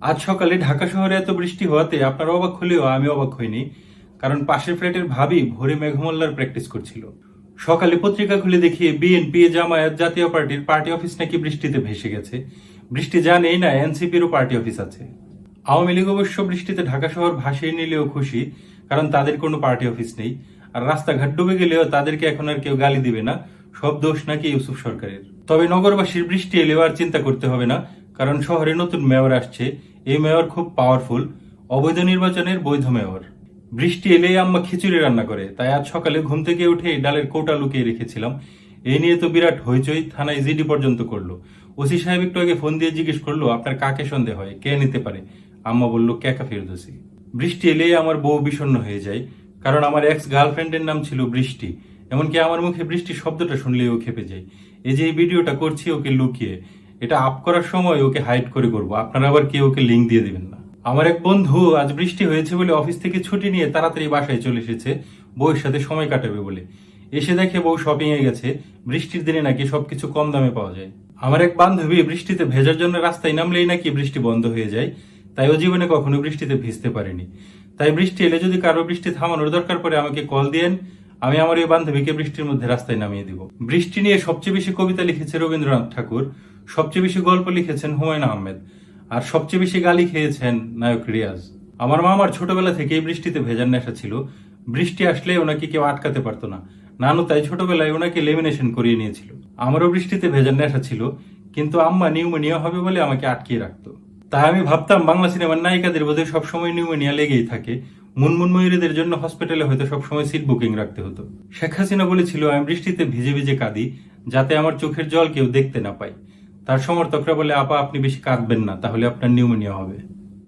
আজ সকালে ঢাকা শহরে এত বৃষ্টি হওয়াতে আপনারা অবাক হলেও আমি অবাক হইনি, কারণ পাশের ফ্ল্যাটের ভাবি ভোরে মেঘমল্লার প্র্যাকটিস করছিল। সকালে পত্রিকা খুলে দেখি বিএনপি জামায়াত জাতীয় পার্টির পার্টি অফিস নাকি বৃষ্টিতে ভেসে গেছে। বৃষ্টি জানেই না এনসিপিরও পার্টি অফিস আছে। আওয়ামী লীগ অবশ্য বৃষ্টিতে ঢাকা শহর ভাসিয়ে নিলেও খুশি, কারণ তাদের কোনো পার্টি অফিস নেই। আর রাস্তাঘাট ডুবে গেলেও তাদেরকে এখন আর কেউ গালি দিবে না, সব দোষ নাকি ইউসুফ সরকারের। তবে নগরবাসীর বৃষ্টি এলেও আর চিন্তা করতে হবে না, কারণ শহরে নতুন মেয়র আসছে। এই মেয়র খুব পাওয়ারফুল, অবৈধ নির্বাচনের বৈধ মেয়র। বৃষ্টি এলেই আম্মা খিচুড়ি রান্না করে, তাই আজ সকালে ঘুম থেকে উঠে ডালের কৌটা লুকিয়ে রেখেছিলাম। এই নিয়ে তো বিরাট হইচই, থানায় জিডি পর্যন্ত করলো। ওসি সাহেব একটু আগে ফোন দিয়ে জিজ্ঞেস করলো, আপনার কাকে সন্দেহ হয়, কে নিতে পারে? আম্মা বলল, ক্যাকা ফেরদৌসি। বৃষ্টি এলেই আমার বউ বিষণ্ণ হয়ে যায়, কারণ আমার এক্স গার্লফ্রেন্ডের নাম ছিল বৃষ্টি। এমনকি আমার মুখে বৃষ্টি শব্দটা শুনলেই ও খেপে যায়। এই যে এই ভিডিওটা করছি ওকে লুকিয়ে, এটা আপ করার সময় ওকে হাইড করে করবো, আপনারা আবার কেউ ওকে লিঙ্ক দিয়ে দিবেন না। আমার এক বন্ধু আজ বৃষ্টি হয়েছে বলে অফিস থেকে ছুটি নিয়ে তাড়াতাড়ি বাসায় চলে এসেছে বউয়ের সাথে সময় কাটাবে বলে। এসে দেখে বউ শপিং এ গেছে, বৃষ্টির দিনে নাকি সবকিছু কম দামে পাওয়া যায়। আমার এক বান্ধবী বৃষ্টিতে ভেজার জন্য রাস্তায় নামলেই নাকি বৃষ্টি বন্ধ হয়ে যায়, তাই ও জীবনে কখনো বৃষ্টিতে ভিজতে পারেনি। তাই বৃষ্টি এলে যদি কারো বৃষ্টি থামানোর দরকার পড়ে আমাকে কল দিয়েন, আমি আমার এই বান্ধবীকে বৃষ্টির মধ্যে রাস্তায় নামিয়ে দিব। বৃষ্টি নিয়ে সবচেয়ে বেশি কবিতা লিখেছে রবীন্দ্রনাথ ঠাকুর, সবচেয়ে বেশি গল্প লিখেছেন হুমায়ুন আহমেদ, আর সবচেয়ে বেশি গালি খেয়েছেন নায়ক রিয়াজ। আমার মামার ছোটবেলা থেকেই বৃষ্টিতে ভেজার নেশা ছিল। বৃষ্টি আসলে ওনাকে কেউ আটকাতে পারতো না। নানু তাই ছোটবেলায় ওনাকে লেমিনেশন করিয়ে নিয়েছিল। আমারও বৃষ্টিতে ভেজার নেশা ছিল, কিন্তু আম্মা নিউমোনিয়া হবে বলে আমাকে আটকিয়ে রাখতো। তাই আমি ভাবতাম বাংলা সিনেমার নায়িকাদের বোধহয় সবসময় নিউমোনিয়া লেগেই থাকে। মুনমুন ময়ূরীদের জন্য হসপিটালে হয়তো সবসময় সিট বুকিং রাখতে হতো। শেখ হাসিনা বলেছিল, আমি বৃষ্টিতে ভিজে ভিজে কাঁদি, যাতে আমার চোখের জল কেউ দেখতে না পায়। তার সমর্থকরা বলে, আপা আপনি বেশি কাঁদবেন না, তাহলে আপনার নিউমোনিয়া হবে।